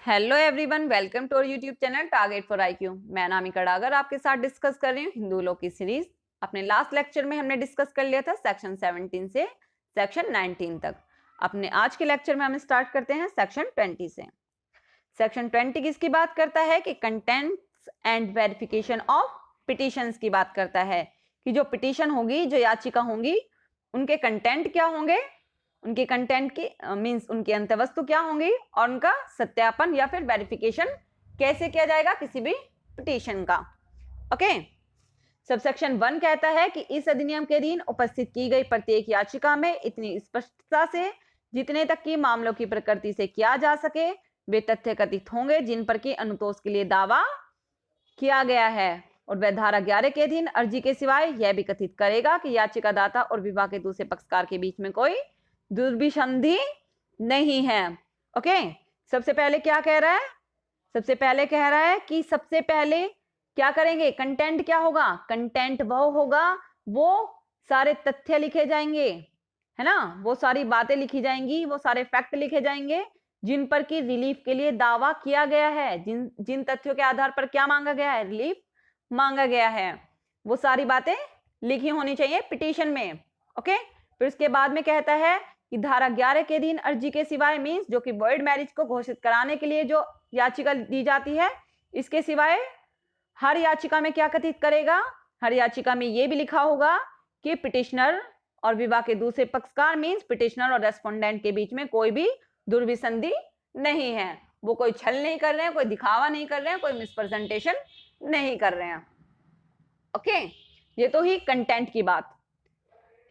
Hello everyone, welcome to our YouTube channel target for IQ. मैं नामिका डागर आपके साथ discuss कर रही हूँ हिंदू लॉ की सीरीज। अपने लास्ट लेक्चर में हमने डिस्कस कर लिया था सेक्शन 17 से सेक्शन 19 तक। अपने आज के लेक्चर में हम स्टार्ट करते हैं सेक्शन 20 से। सेक्शन 20 किसकी बात करता है कि contents and verification of petitions की बात करता है कि जो पिटिशन होगी, जो याचिका होंगी, उनके कंटेंट क्या होंगे, उनके कंटेंट की मींस उनकी अंतवस्तु क्या होंगी और उनका सत्यापन या फिर वेरिफिकेशन कैसे किया जाएगा किसी भी पिटीशन का। ओके, सबसेक्शन 1 कहता है कि इस अधिनियम के अधीन उपस्थित की गई प्रत्येक याचिका में इतनी स्पष्टता से जितने तक की मामलों की प्रकृति से किया जा सके वे तथ्य कथित होंगे जिन पर की अनुतोष के लिए दावा किया गया है, और वह धारा 11 के अधीन अर्जी के सिवाय यह भी कथित करेगा कि याचिका दाता और विवाह के दूसरे पक्षकार के बीच में कोई दुर्भिसंधि नहीं है। ओके, सबसे पहले क्या कह रहा है? सबसे पहले कह रहा है कि सबसे पहले क्या करेंगे, कंटेंट क्या होगा, कंटेंट वह होगा, वो सारे तथ्य लिखे जाएंगे, है ना, वो सारी बातें लिखी जाएंगी, वो सारे फैक्ट लिखे जाएंगे जिन पर की रिलीफ के लिए दावा किया गया है, जिन तथ्यों के आधार पर क्या मांगा गया है, रिलीफ मांगा गया है, वो सारी बातें लिखी होनी चाहिए पिटीशन में। ओके, फिर उसके बाद में कहता है कि धारा 11 के अधीन अर्जी के सिवाय मींस जो कि वर्ल्ड मैरिज को घोषित कराने के लिए जो याचिका दी जाती है, इसके सिवाय हर याचिका में क्या कथित करेगा, हर याचिका में यह भी लिखा होगा कि पिटिशनर और विवाह के दूसरे पक्षकार मींस पिटिशनर और रेस्पोंडेंट के बीच में कोई भी दुर्विसंधि नहीं है, वो कोई छल नहीं कर रहे हैं, कोई दिखावा नहीं कर रहे हैं, कोई मिसप्रेजेंटेशन नहीं कर रहे हैं। ओके, ये तो ही कंटेंट की बात।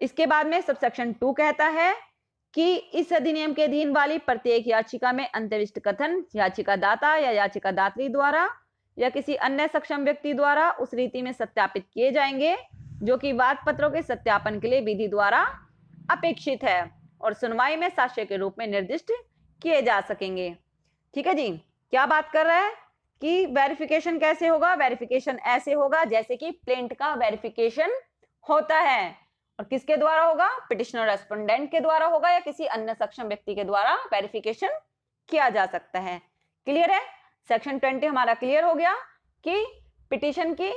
इसके बाद में सबसेक्शन 2 कहता है कि इस अधिनियम के अधीन वाली प्रत्येक याचिका में अंतरिष्ट कथन याचिका दाता या याचिका दात्री द्वारा या किसी अन्य सक्षम व्यक्ति द्वारा उस रीति में सत्यापित किए जाएंगे जो कि वाद पत्रों के सत्यापन के लिए विधि द्वारा अपेक्षित है और सुनवाई में साक्ष्य के रूप में निर्दिष्ट किए जा सकेंगे। ठीक है जी, क्या बात कर रहा है कि वेरिफिकेशन कैसे होगा? वेरिफिकेशन ऐसे होगा जैसे कि प्लेंट का वेरिफिकेशन होता है, और किसके द्वारा होगा? पिटिशनर रेस्पोंडेंट के द्वारा होगा या किसी अन्य सक्षम व्यक्ति के द्वारा वेरिफिकेशन किया जा सकता है। क्लियर है? सेक्शन 20 हमारा क्लियर हो गया कि पिटिशन की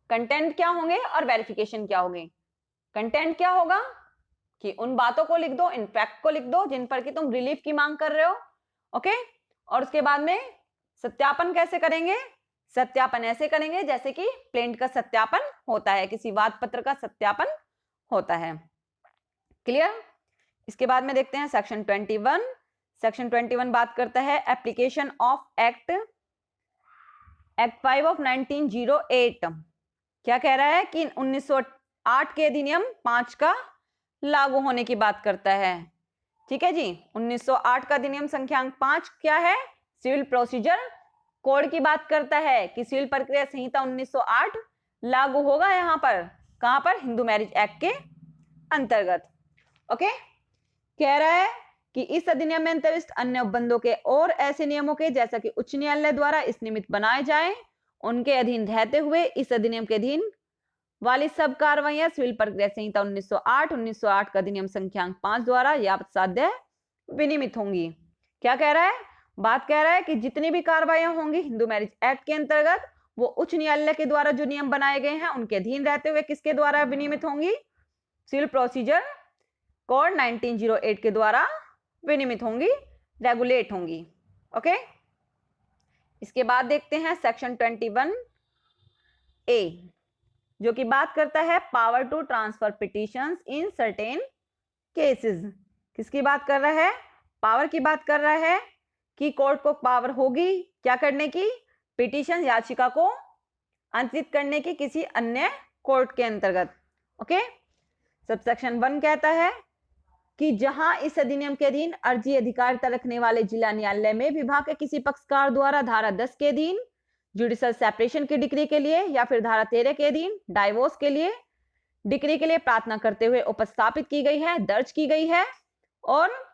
कंटेंट क्या होंगे और वेरिफिकेशन क्या होंगे। कंटेंट क्या होगा कि उन बातों को लिख दो, इन फैक्ट को लिख दो जिन पर कि तुम रिलीफ की मांग कर रहे हो। ओके, और उसके बाद में सत्यापन कैसे करेंगे? सत्यापन ऐसे करेंगे जैसे कि प्लेंट का सत्यापन होता है, किसी वाद पत्र का सत्यापन होता है। क्लियर? इसके बाद में देखते हैं सेक्शन 21। सेक्शन 21 बात करता है एप्लीकेशन ऑफ एक्ट 5 ऑफ 1908। क्या कह रहा है कि 1908 के अधिनियम 5 का लागू होने की बात करता है। ठीक है जी, 1908 का अधिनियम संख्यांक 5 क्या है? सिविल प्रोसीजर कोड की बात करता है कि सिविल प्रक्रिया संहिता 1908 लागू होगा यहाँ पर, कहां पर? हिंदू मैरिज एक्ट के अंतर्गत। ओके, कह रहा है कि इस अधिनियम में अंतरिष्ट अन्य उपबंधों के और ऐसे नियमों के जैसा कि उच्च न्यायालय द्वारा इस निमित्त बनाए जाएं, उनके अधीन रहते हुए इस अधिनियम के अधीन वाली सब कार्रवाइयां सिविल प्रक्रिया संहिता 1908 का अधिनियम संख्यांक 5 द्वारा यावत साध्य विनियमित होंगी। क्या कह रहा है? बात कह रहा है कि जितनी भी कार्रवाइयां होंगी हिंदू मैरिज एक्ट के अंतर्गत वो उच्च न्यायालय के द्वारा जो नियम बनाए गए हैं उनके अधीन रहते हुए किसके द्वारा विनियमित होंगी? सिविल प्रोसीजर कोड 1908 के द्वारा विनियमित होंगी, रेगुलेट होंगी। ओके, इसके बाद देखते हैं सेक्शन 21 ए जो कि बात करता है power to transfer petitions in certain cases. किसकी बात कर रहा है? पावर की बात कर रहा है कि कोर्ट को पावर होगी क्या करने की? पिटिशन याचिका को अंतरित करने की किसी अन्य कोर्ट के अंतर्गत। ओके, सबसेक्शन 1 कहता है कि जहां इस अधिनियम के अधीन अर्जी अधिकारिता रखने वाले जिला न्यायालय में विभाग के किसी पक्षकार द्वारा धारा 10 के अधीन जुडिशल सेपरेशन की डिक्री के लिए या फिर धारा 13 के अधीन डाइवोर्स के लिए डिक्री के लिए प्रार्थना करते हुए उपस्थापित की गई है, दर्ज की गई है, और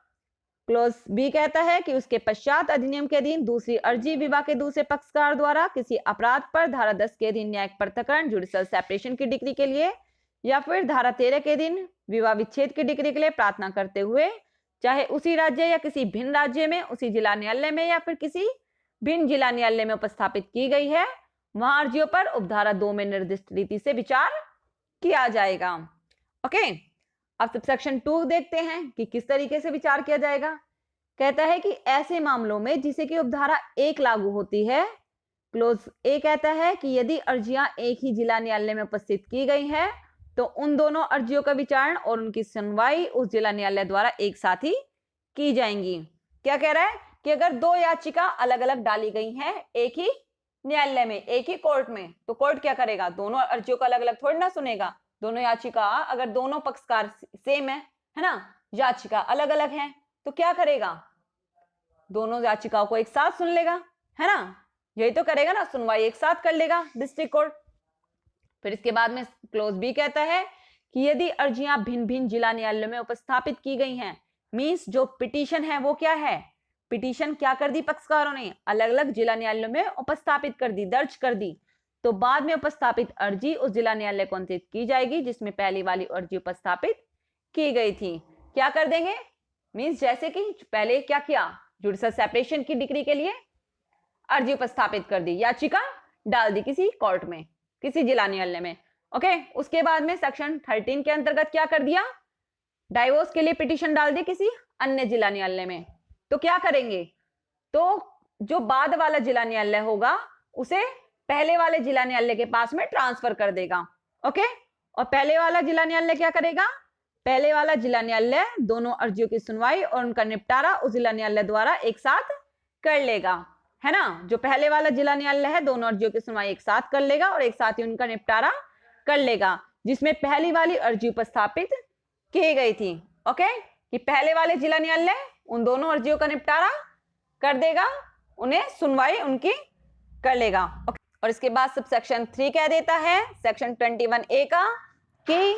क्लोज बी कहता है कि उसके पश्चात अधिनियम के अधीन दूसरी अर्जी विवाह के दूसरे पक्षकार द्वारा किसी अपराध पर धारा 10 के अधीन न्यायिक पृथक्करण जुडिशल सेपरेशन की डिक्री के लिए या फिर धारा 13 के अधीन विवाह विच्छेद की डिक्री के लिए प्रार्थना करते हुए चाहे उसी राज्य या किसी भिन्न राज्य में, उसी जिला न्यायालय में या फिर किसी भिन्न जिला न्यायालय में उपस्थापित की गई है वहां अर्जियों पर उपधारा 2 में निर्दिष्ट रीति से विचार किया जाएगा। ओके, अब सबसेक्शन 2 देखते हैं कि किस तरीके से विचार किया जाएगा। कहता है कि ऐसे मामलों में जिसे कि उपधारा 1 लागू होती है, क्लोज ए कहता है कि यदि अर्जियां एक ही जिला न्यायालय में उपस्थित की गई हैं तो उन दोनों अर्जियों का विचारण और उनकी सुनवाई उस जिला न्यायालय द्वारा एक साथ ही की जाएंगी। क्या कह रहा है कि अगर दो याचिका अलग अलग डाली गई हैं एक ही न्यायालय में, एक ही कोर्ट में, तो कोर्ट क्या करेगा, दोनों अर्जियों को अलग अलग थोड़ी ना सुनेगा। दोनों याचिका अगर दोनों पक्षकार सेम है ना, याचिका अलग अलग है, तो क्या करेगा, दोनों याचिकाओं को एक साथ सुन लेगा, है ना, यही तो करेगा ना, सुनवाई एक साथ कर लेगा डिस्ट्रिक्ट कोर्ट। फिर इसके बाद में क्लोज बी कहता है कि यदि अर्जियां भिन्न भिन्न जिला न्यायालयों में उपस्थापित की गई हैं, मींस जो पिटीशन है वो क्या है, पिटीशन क्या कर दी पक्षकारों ने, अलग अलग जिला न्यायालयों में उपस्थापित कर दी, दर्ज कर दी, तो बाद में उपस्थापित अर्जी उस जिला न्यायालय को अंतरित की जाएगी जिसमें पहली वाली अर्जी उपस्थापित की गई थी। क्या कर देंगे, मींस जैसे कि पहले क्या किया, जुडिशियल सेपरेशन की डिग्री के लिए अर्जी उपस्थापित कर दी, याचिका डाल दी किसी कोर्ट में, किसी जिला न्यायालय में। ओके, उसके बाद में सेक्शन 13 के अंतर्गत क्या कर दिया, डाइवोर्स के लिए पिटीशन डाल दी किसी अन्य जिला न्यायालय में, तो क्या करेंगे, तो जो बाद वाला जिला न्यायालय होगा उसे पहले वाले जिला न्यायालय के पास में ट्रांसफर कर देगा। ओके, और पहले वाला जिला न्यायालय क्या करेगा, पहले वाला जिला न्यायालय दोनों अर्जियों की सुनवाई और उनका निपटारा उस जिला न्यायालय द्वारा एक साथ कर लेगा, है ना। जो पहले वाला जिला न्यायालय है दोनों अर्जियों की सुनवाई एक साथ कर लेगा और एक साथ ही उनका निपटारा कर लेगा जिसमें पहली वाली अर्जी उपस्थापित की गई थी। ओके, कि पहले वाले जिला न्यायालय उन दोनों अर्जियों का निपटारा कर देगा, उन्हें सुनवाई उनकी कर लेगा। ओके, और इसके बाद सबसेक्शन 3 कह देता है सेक्शन 21A का कि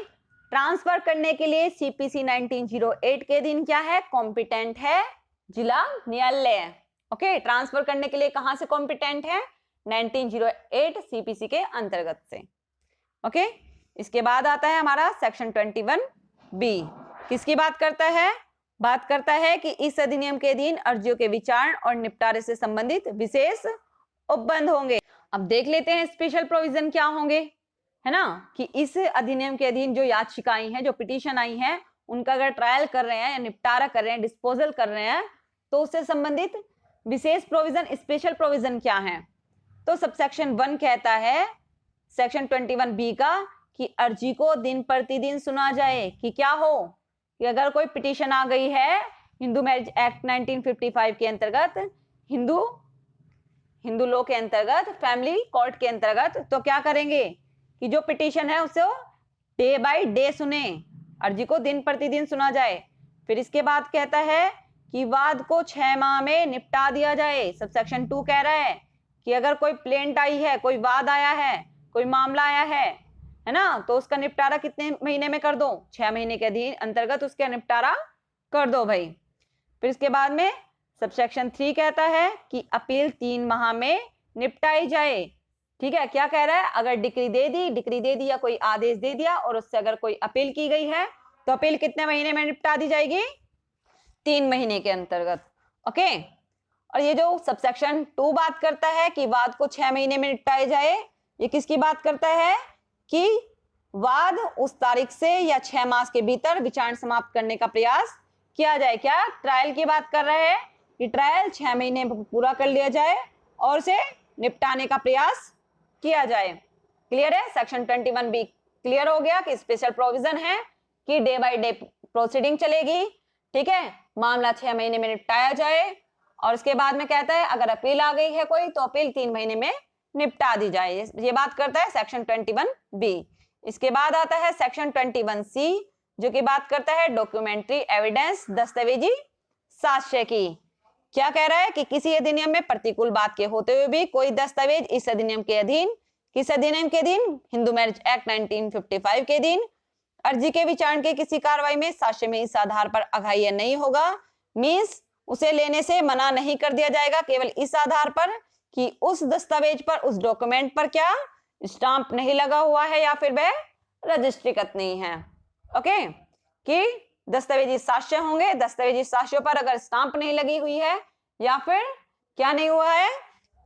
ट्रांसफर करने के लिए सीपीसी 1908 के दिन क्या है, कॉम्पिटेंट है जिला न्यायालय। ओके, ट्रांसफर करने के लिए कहां से कॉम्पिटेंट है, 1908 सीपीसी के अंतर्गत से। ओके, इसके बाद आता है हमारा सेक्शन 21B, किसकी बात करता है, बात करता है कि इस अधिनियम के अधीन अर्जियों के विचारण और निपटारे से संबंधित विशेष उपबंध होंगे। अब देख लेते हैं स्पेशल प्रोविजन क्या होंगे, है ना, कि इस अधिनियम के अधीन जो याचिकाएं हैं, जो पिटीशन आई हैं, उनका अगर ट्रायल कर रहे हैं या निपटारा कर रहे हैं, डिस्पोजल कर रहे हैं, तो उससे संबंधित विशेष प्रोविजन, स्पेशल प्रोविजन क्या है। तो सबसेक्शन 1 कहता है सेक्शन 21B का कि अर्जी को दिन प्रतिदिन सुना जाए, कि क्या हो, कि अगर कोई पिटीशन आ गई है हिंदू मैरिज एक्ट 1955 के अंतर्गत, हिंदू लॉ के अंतर्गत, फैमिली कोर्ट के अंतर्गत, तो क्या करेंगे कि जो पिटीशन है उसे डे बाय डे सुने, अर्जी को दिन प्रतिदिन सुना जाए। फिर इसके बाद कहता है कि वाद को 6 माह में निपटा दिया जाए। सबसेक्शन 2 कह रहा है कि अगर कोई प्लेंट आई है, कोई वाद आया है, कोई मामला आया है ना, तो उसका निपटारा कितने महीने में कर दो, 6 महीने के अधीन अंतर्गत उसका निपटारा कर दो भाई। फिर इसके बाद में सबसेक्शन 3 कहता है कि अपील 3 माह में निपटाई जाए। ठीक है, क्या कह रहा है, अगर डिक्री दे दी या कोई आदेश दे दिया और उससे अगर कोई अपील की गई है तो अपील कितने महीने में निपटा दी जाएगी, 3 महीने के अंतर्गत। ओके, और ये जो सबसेक्शन 2 बात करता है कि वाद को 6 महीने में निपटाए जाए, ये किसकी बात करता है कि वाद उस तारीख से या 6 मास के भीतर विचारण समाप्त करने का प्रयास किया जाए। क्या ट्रायल की बात कर रहे हैं कि ट्रायल 6 महीने पूरा कर लिया जाए और उसे निपटाने का प्रयास किया जाए। क्लियर है, सेक्शन 21B क्लियर हो गया कि स्पेशल प्रोविजन है कि डे बाय डे प्रोसीडिंग चलेगी। ठीक है, मामला 6 महीने में निपटाया जाए और उसके बाद में कहता है अगर अपील आ गई है कोई तो अपील 3 महीने में निपटा दी जाए। ये बात करता है सेक्शन 21B। इसके बाद आता है सेक्शन 21C जो कि बात करता है डॉक्यूमेंट्री एविडेंस, दस्तावेजी साक्ष्य की। क्या कह रहा है कि किसी अधिनियम में प्रतिकूल बात के होते हुए भी कोई दस्तावेज इस अधिनियम के अधीन, किस अधिनियम के अधीन, हिंदू मैरिज एक्ट 1955 के अधीन अर्जी के विचारण के किसी कार्रवाई में साक्ष्य में इस आधार पर अग्राह्य नहीं होगा। मींस उसे लेने से मना नहीं कर दिया जाएगा केवल इस आधार पर कि उस दस्तावेज पर, उस डॉक्यूमेंट पर क्या स्टाम्प नहीं लगा हुआ है या फिर वह रजिस्ट्रीकृत नहीं है। ओके, कि दस्तावेजी साक्ष्य होंगे, दस्तावेजी साक्ष्यों पर अगर स्टाम्प नहीं लगी हुई है या फिर क्या नहीं हुआ है,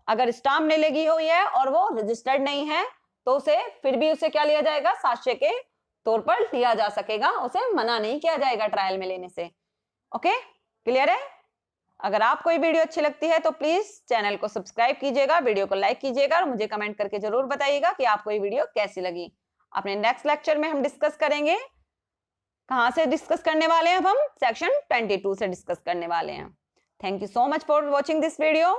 अगर स्टाम्प नहीं लगी हुई है और वो रजिस्टर्ड नहीं है तो उसे फिर भी उसे क्या लिया जाएगा, साक्ष्य के तौर पर लिया जा सकेगा, उसे मना नहीं किया जाएगा ट्रायल में लेने से। ओके, क्लियर है? अगर आपको ये वीडियो अच्छी लगती है तो प्लीज चैनल को सब्सक्राइब कीजिएगा, वीडियो को लाइक कीजिएगा और मुझे कमेंट करके जरूर बताइएगा कि आपको ये वीडियो कैसी लगी। अपने नेक्स्ट लेक्चर में हम डिस्कस करेंगे, कहां से डिस्कस करने वाले हैं, अब हम सेक्शन 22 से डिस्कस करने वाले हैं। Thank you so much for watching this video.